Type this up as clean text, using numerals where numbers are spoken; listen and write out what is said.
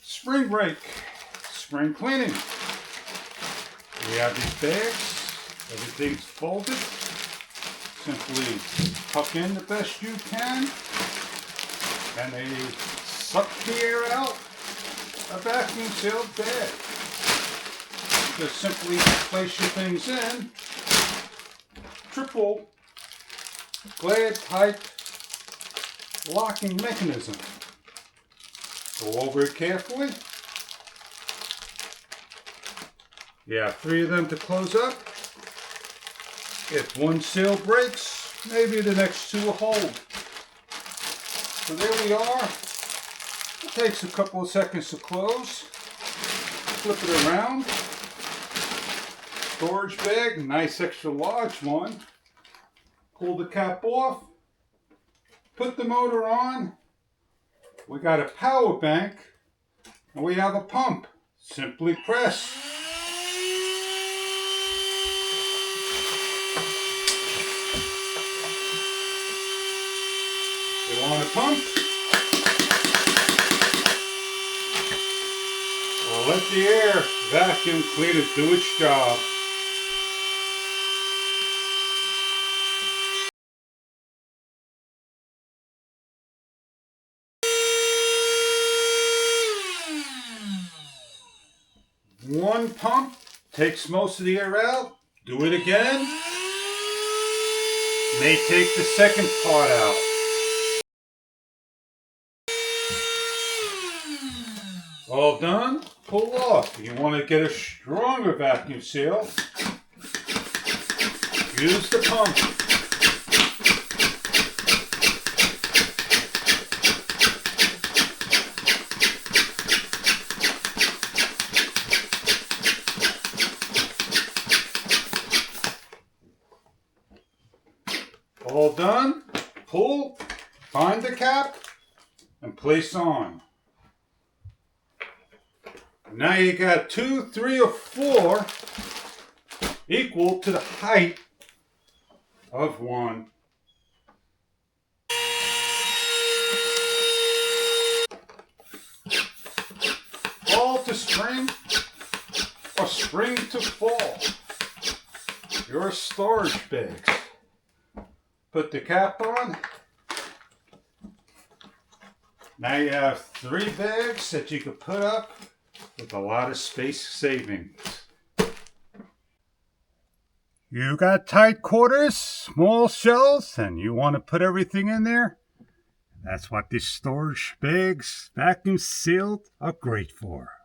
Spring break, spring cleaning. We have these bags, everything's folded. Simply tuck in the best you can, and they suck the air out a vacuum sealed bag. Just simply place your things in, triple glad type locking mechanism. Go over it carefully. You have 3 of them to close up. If one seal breaks, maybe the next 2 will hold. So there we are. It takes a couple of seconds to close. Flip it around. Storage bag, nice extra large one. Pull the cap off. Put the motor on. We got a power bank. And we have a pump. Simply press. You want a pump? Well, let the air vacuum cleaner do its job. One pump takes most of the air out. Do it again. May take the second part out. All done, pull off. You want to get a stronger vacuum seal, use the pump. All done, pull, find the cap, and place on. Now you got 2, 3, or 4 equal to the height of one. Fall to spring or spring to fall. Your storage bags. Put the cap on. Now you have 3 bags that you can put up with a lot of space savings. You got tight quarters, small shelves, and you want to put everything in there? That's what these storage bags, vacuum sealed, are great for.